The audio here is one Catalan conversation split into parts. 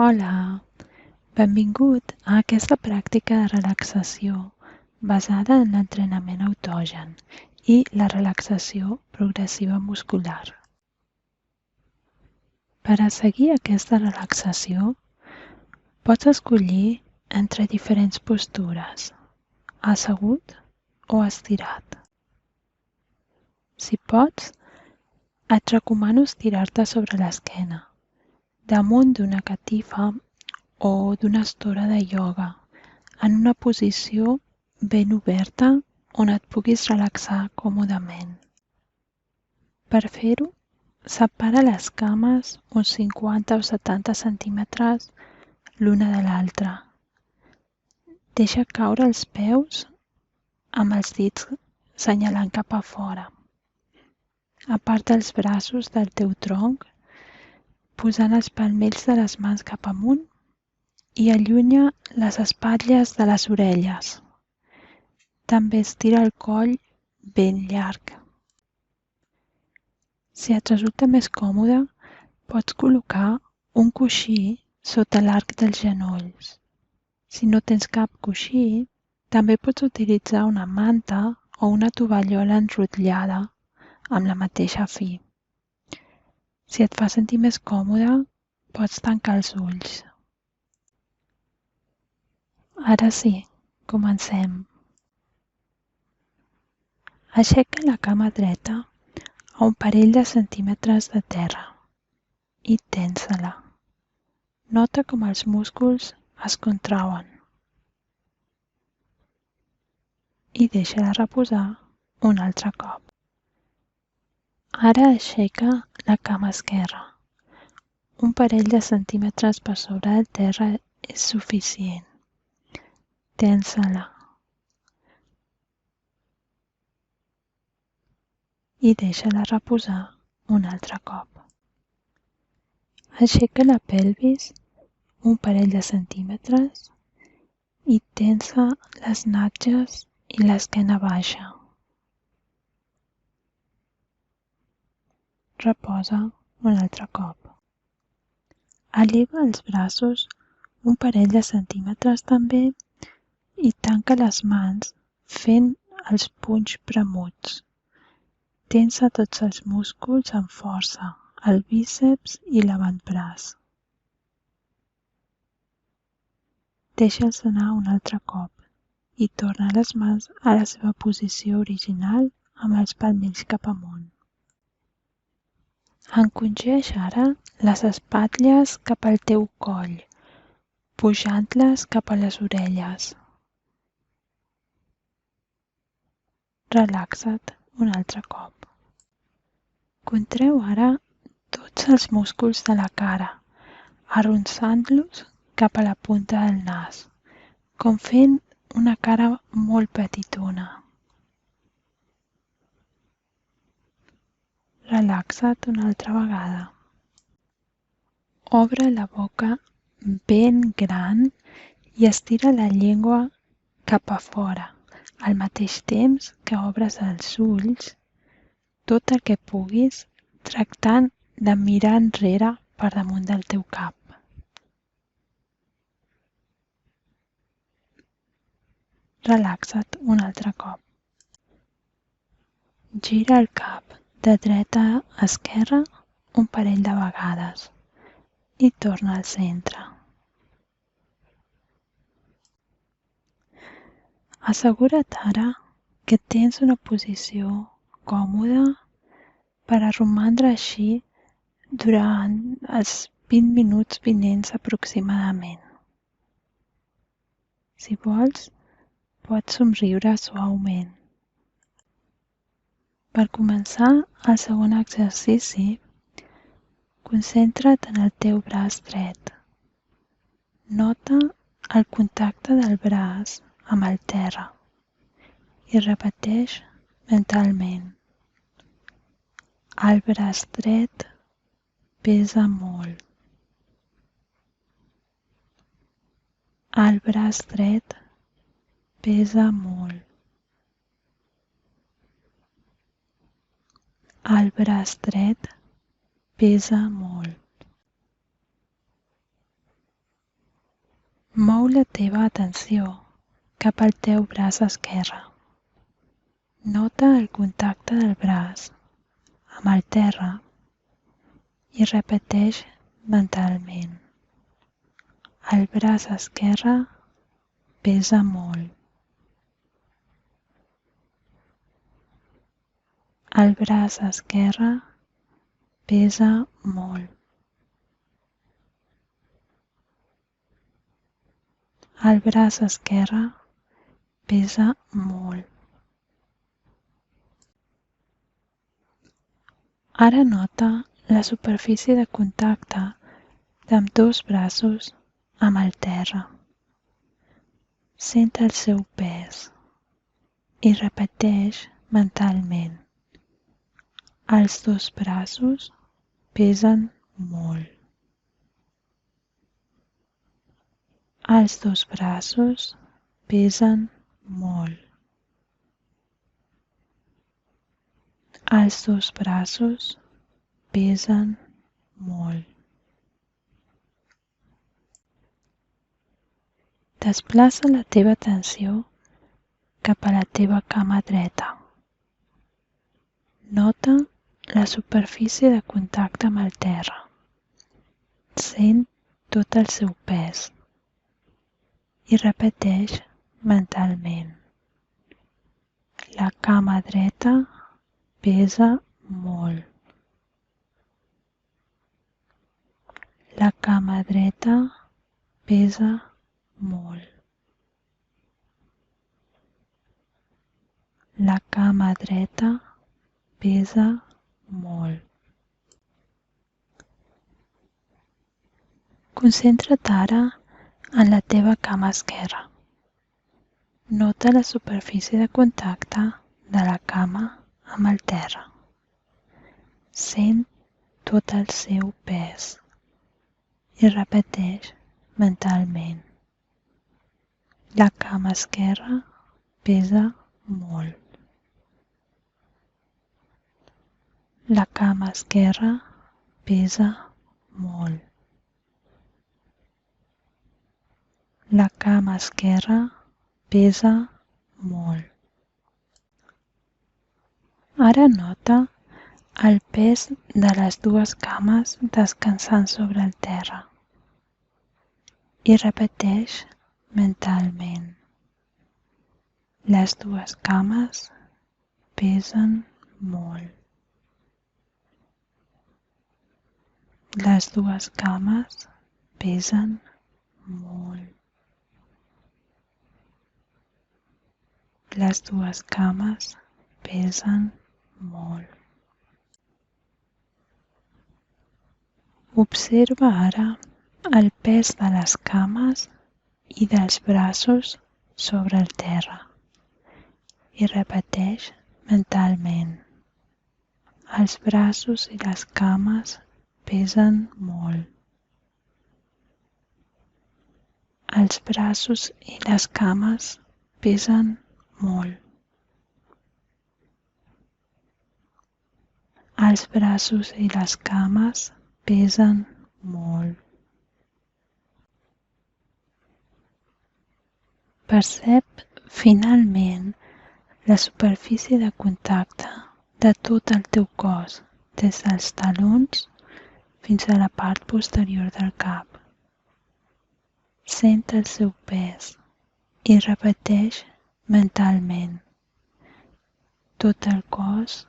Hola, benvingut a aquesta pràctica de relaxació basada en l'entrenament autogen i la relaxació progressiva muscular. Per a seguir aquesta relaxació, pots escollir entre diferents postures, assegut o estirat. Si pots, et recomano estirar-te sobre l'esquena, damunt d'una catifa o d'una estora de ioga, en una posició ben oberta on et puguis relaxar còmodament. Per fer-ho, separa les cames uns 50 o 70 centímetres l'una de l'altra. Deixa caure els peus amb els dits senyalant cap a fora. Aparta els braços del teu tronc, posant els palmells de les mans cap amunt i allunya les espatlles de les orelles. També estira el coll ben llarg. Si et resulta més còmode, pots col·locar un coixí sota l'arc dels genolls. Si no tens cap coixí, també pots utilitzar una manta o una tovallola enrotllada amb la mateixa fi. Si et fa sentir més còmode, pots tancar els ulls. Ara sí, comencem. Aixeca la cama dreta a un parell de centímetres de terra i tensa-la. Nota com els músculs es contrauen i deixa-la reposar un altre cop. Ara aixeca la cama esquerra. Un parell de centímetres per sobre del terra és suficient. Tensa-la i deixa-la reposar un altre cop. Aixeca la pelvis un parell de centímetres i tensa les natges i l'esquena baixa. Reposa un altre cop. Eleva els braços un parell de centímetres també i tanca les mans fent els punys premuts. Tensa tots els músculs amb força, el bíceps i l'avantbraç. Deixa'ls anar un altre cop i torna les mans a la seva posició original amb els palmells cap amunt. Encongeix ara les espatlles cap al teu coll, pujant-les cap a les orelles. Relaxa't un altre cop. Contreu ara tots els músculs de la cara, arronsant-los cap a la punta del nas, com fent una cara molt petitona. Relaxa't una altra vegada. Obre la boca ben gran i estira la llengua cap a fora, al mateix temps que obres els ulls tot el que puguis, tractant de mirar enrere per damunt del teu cap. Relaxa't un altre cop. Gira el cap de dreta a esquerra un parell de vegades i torna al centre. Assegura't ara que tens una posició còmoda per a romandre així durant els 20 minuts vinents aproximadament. Si vols, pots somriure suaument. Per començar el segon exercici, concentra't en el teu braç dret. Nota el contacte del braç amb el terra i repeteix mentalment. El braç dret pesa molt. El braç dret pesa molt. El braç dret pesa molt. Mou la teva atenció cap al teu braç esquerre. Nota el contacte del braç amb el terra i repeteix mentalment. El braç esquerre pesa molt. El braç esquerre pesa molt. El braç esquerre pesa molt. Ara nota la superfície de contacte d'ambdós braços amb el terra. Sent el seu pes i repeteix mentalment. Els dos braços pesen molt. Els dos braços pesen molt. Els dos braços pesen molt. Desplaça la teva atenció cap a la teva cama dreta. Nota la superfície de contacte amb el terra. Sent tot el seu pes i repeteix mentalment. La cama dreta pesa molt. La cama dreta pesa molt. La cama dreta pesa molt. Concentra't ara en la teva cama esquerra. Nota la superfície de contacte de la cama amb el terra. Sent tot el seu pes i repeteix mentalment. La cama esquerra pesa molt. La cama esquerra pesa molt. La cama esquerra pesa molt. Ara nota el pes de les dues cames descansant sobre el terra i repeteix mentalment. Les dues cames pesen molt. Les dues cames pesen molt. Les dues cames pesen molt. Observa ara el pes de les cames i dels braços sobre el terra i repeteix mentalment. Els braços i les cames pesen molt. Els braços i les cames pesen molt. Els braços i les cames pesen molt. Percep finalment la superfície de contacte de tot el teu cos, des dels talons fins a la part posterior del cap. Sent el seu pes i repeteix mentalment. Tot el cos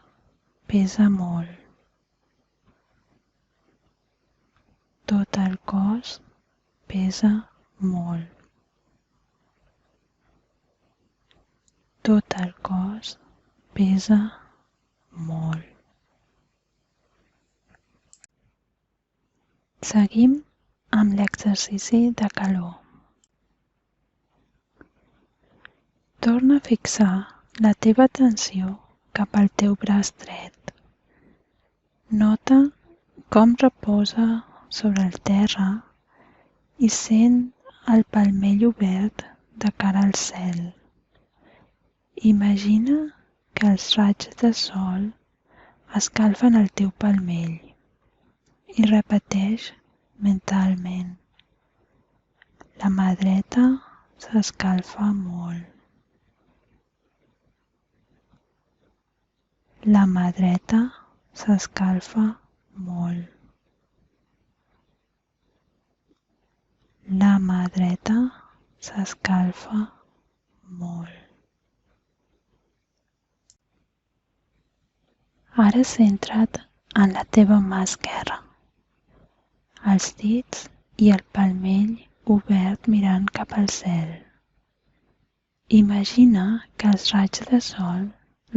pesa molt. Tot el cos pesa molt. Tot el cos pesa molt. Seguim amb l'exercici de calor. Torna a fixar la teva atenció cap al teu braç dret. Nota com reposa sobre el terra i sent el palmell obert de cara al cel. Imagina que els raigs de sol escalfen el teu palmell i repeteix mentalment. La mà dreta s'escalfa molt. La mà dreta s'escalfa molt. La mà dreta s'escalfa molt. Ara centra't en la teva mà esquerra, els dits i el palmell obert mirant cap al cel. Imagina que els raigs de sol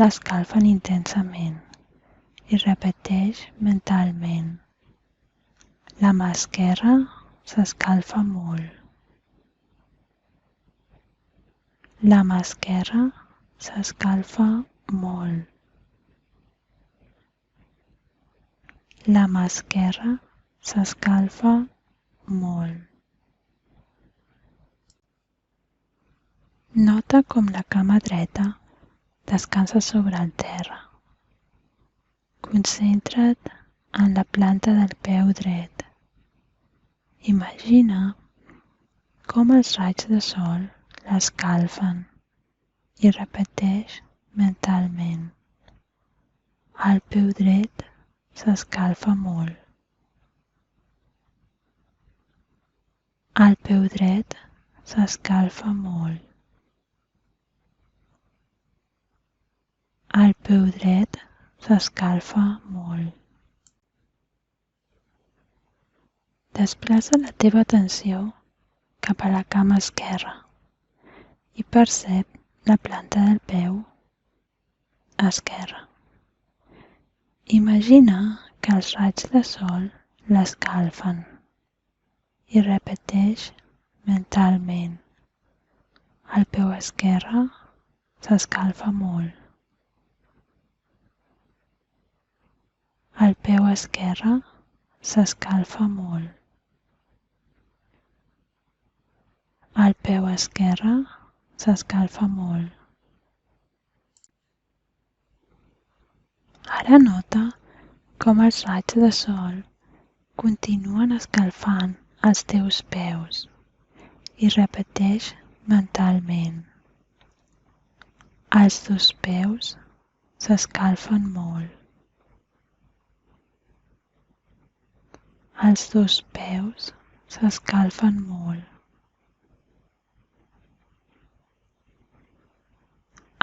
l'escalfen intensament i repeteix mentalment. La mà esquerra s'escalfa molt. La mà esquerra s'escalfa molt. La mà esquerra s'escalfa molt. Nota com la cama dreta descansa sobre el terra. Concentra't en la planta del peu dret. Imagina com els raigs de sol l'escalfen i repeteix mentalment. El peu dret s'escalfa molt. El peu dret s'escalfa molt. El peu dret s'escalfa molt. Desplaça la teva atenció cap a la cama esquerra i percep la planta del peu esquerre. Imagina que els raigs de sol l'escalfen i repeteix mentalment. El peu esquerre s'escalfa molt. El peu esquerre s'escalfa molt. El peu esquerre s'escalfa molt. Ara nota com els raigs de sol continuen escalfant els teus peus i repeteix mentalment. Els dos peus s'escalfen molt. Els dos peus s'escalfen molt.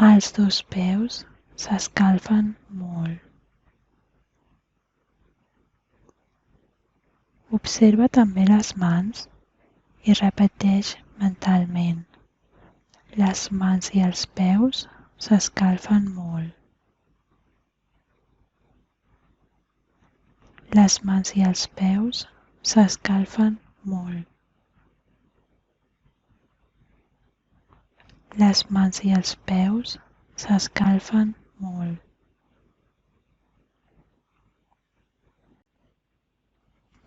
Els dos peus s'escalfen molt. Observa també les mans i repeteix mentalment. Les mans i els peus s'escalfen molt. Les mans i els peus s'escalfen molt. Les mans i els peus s'escalfen molt.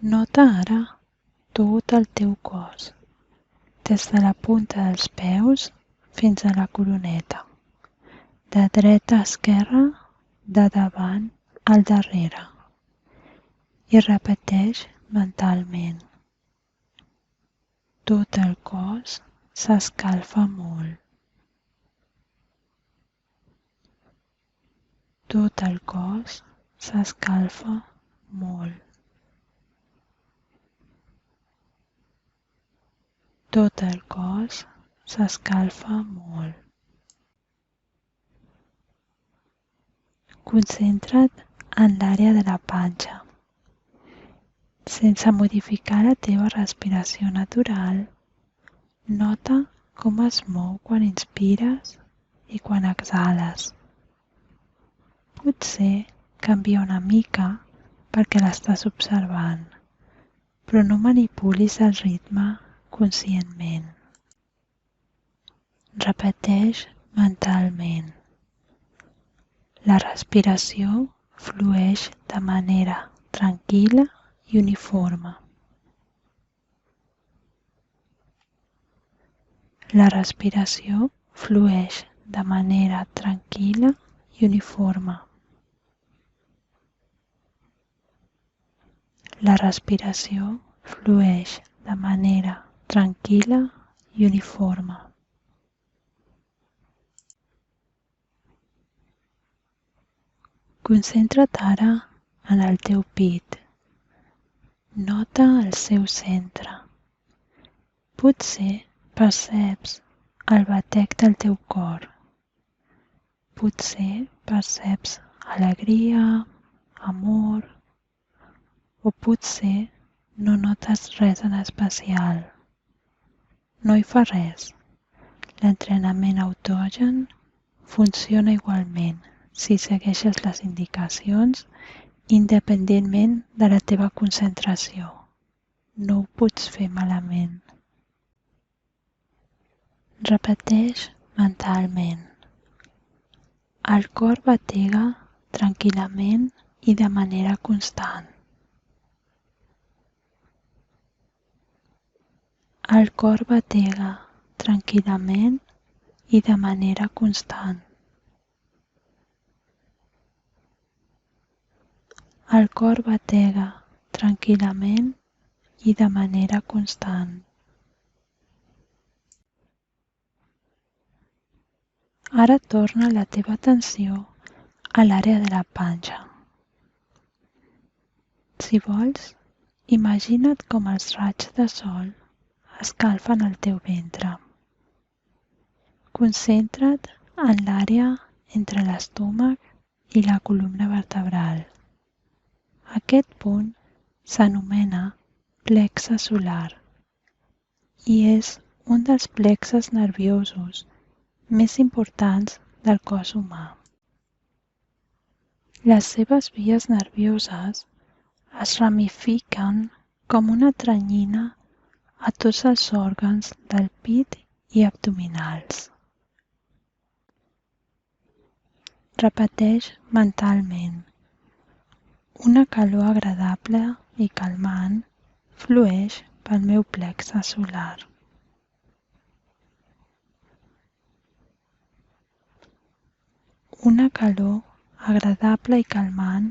Nota ara tot el teu cos, des de la punta dels peus fins a la coroneta, de dreta a esquerra, de davant al darrere, i repeteix mentalment. Tot el cos s'escalfa molt. Tot el cos s'escalfa molt. Tot el cos s'escalfa molt. Concentra't en l'àrea de la panxa. Sense modificar la teva respiració natural, nota com es mou quan inspires i quan exhales. Potser canvia una mica perquè l'estàs observant, però no manipulis el ritme conscientment. Repeteix mentalment. La respiració flueix de manera tranquil·la i uniforme. La respiració flueix de manera tranquil·la i uniforme. La respiració flueix de manera tranquil·la i uniforme. Concentra't ara en el teu pit. Nota el seu centre. Potser perceps el batec del teu cor. Potser perceps alegria, amor, o potser no notes res en especial. No hi fa res. L'entrenament autogen funciona igualment si segueixes les indicacions independentment de la teva concentració. No ho pots fer malament. Repeteix mentalment. El cor batega tranquil·lament i de manera constant. El cor batega tranquil·lament i de manera constant. El cor batega tranquil·lament i de manera constant. Ara torna la teva atenció a l'àrea de la panxa. Si vols, imagina't com els raigs de sol escalfen el teu ventre. Concentra't en l'àrea entre l'estómac i la columna vertebral. Aquest punt s'anomena plexe solar i és un dels plexes nerviosos més importants del cos humà. Les seves vies nervioses es ramifiquen com una teranyina a tots els òrgans del pit i abdominals. Repeteix mentalment. Una calor agradable i calmant flueix pel meu plexe solar. Una calor agradable i calmant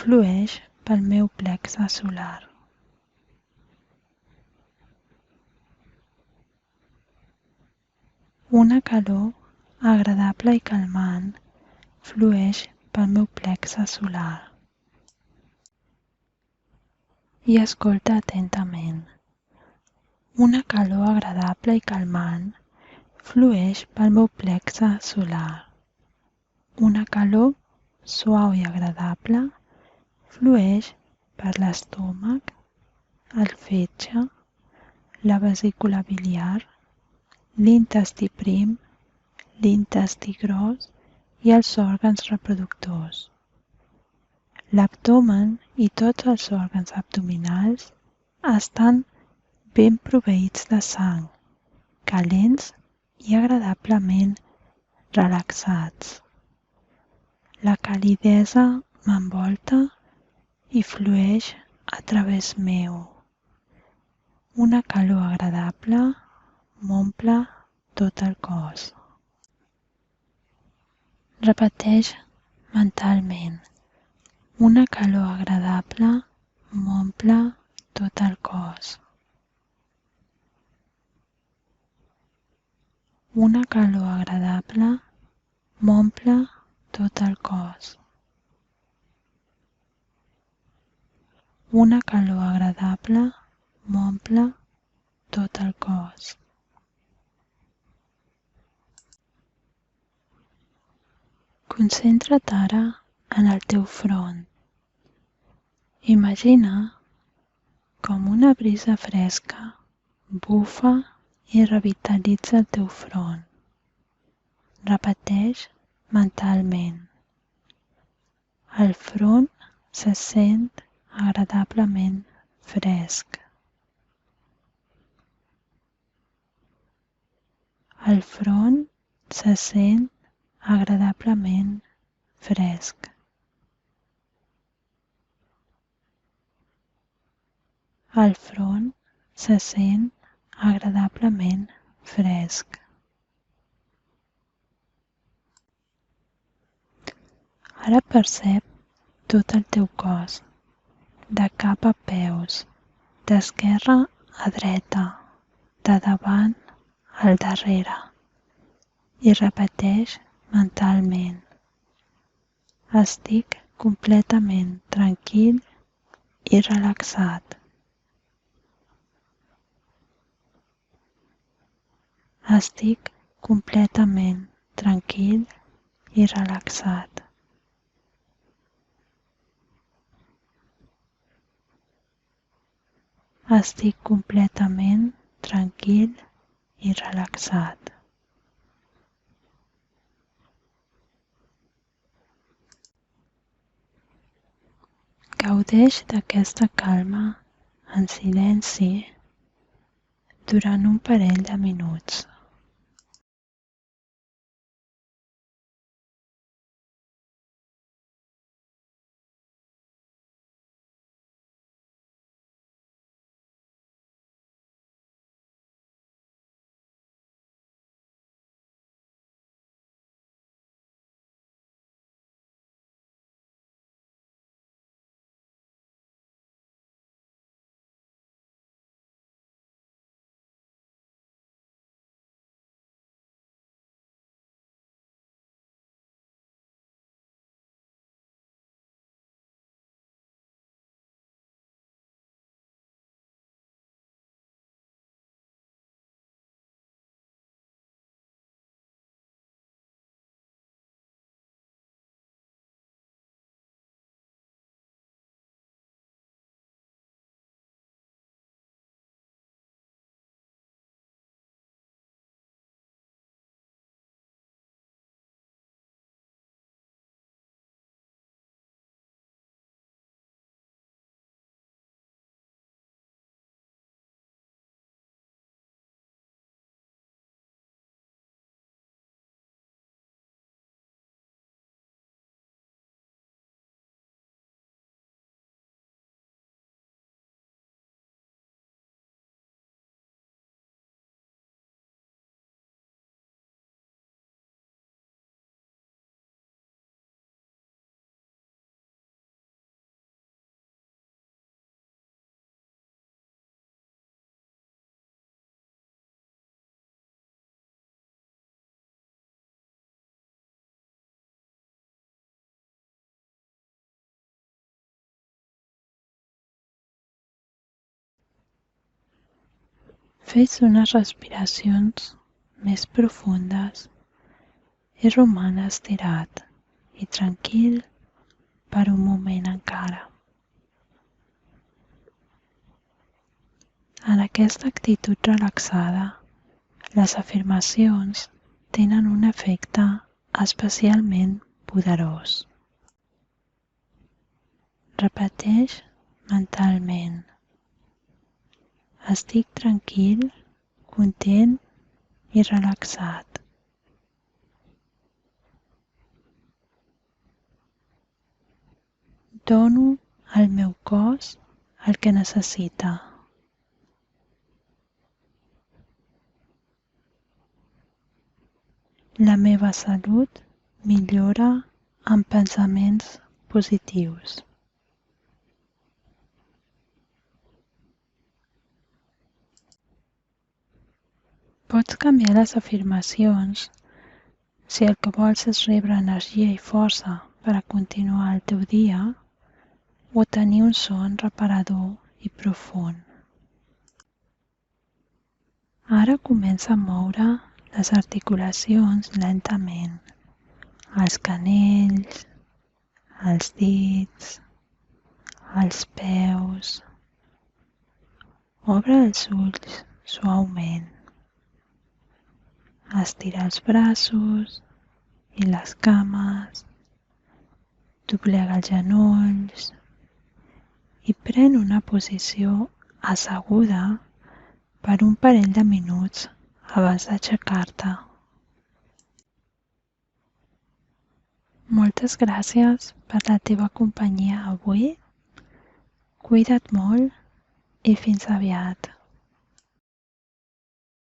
flueix pel meu plexe solar. Una calor agradable i calmant flueix pel meu plexe solar. I escolta atentament. Una calor agradable i calmant flueix pel meu plexe solar. Una calor suau i agradable flueix per l'estómac, el fetge, la vesícula biliar, l'intestí prim, l'intestí gros i els òrgans reproductors. L'abdomen i tots els òrgans abdominals estan ben proveïts de sang, calents i agradablement relaxats. La calidesa m'envolta i flueix a través meu. Una calor agradable m'omple tot el cos. Repeteix mentalment. Una calor agradable m'omple tot el cos. Una calor agradable m'omple tot el cos. Una calor agradable m'omple tot el cos. Concentra't ara en el teu front. Imagina com una brisa fresca bufa i revitalitza el teu front. Repeteix mentalment. El front se sent agradablement fresc. El front se sent agradablement fresc. El front se sent agradablement fresc. Ara percep tot el teu cos, de cap a peus, d'esquerra a dreta, de davant al darrere i repeteix mentalment: estic completament tranquil i relaxat. Estic completament tranquil i relaxat. Estic completament tranquil i relaxat. Gaudeix d'aquesta calma en silenci durant un parell de minuts. Fes unes respiracions més profundes i roman estirat i tranquil per un moment encara. En aquesta actitud relaxada, les afirmacions tenen un efecte especialment poderós. Repeteix mentalment: estic tranquil, content i relaxat. Dono al meu cos el que necessita. La meva salut millora amb pensaments positius. Pots canviar les afirmacions si el que vols és rebre energia i força per a continuar el teu dia o tenir un son reparador i profund. Ara comença a moure les articulacions lentament, els canells, els dits, els peus. Obre els ulls suaument. Estira els braços i les cames, doblega els genolls i pren una posició asseguda per un parell de minuts abans d'aixecar-te. Moltes gràcies per la teva companyia avui. Cuida't molt i fins aviat.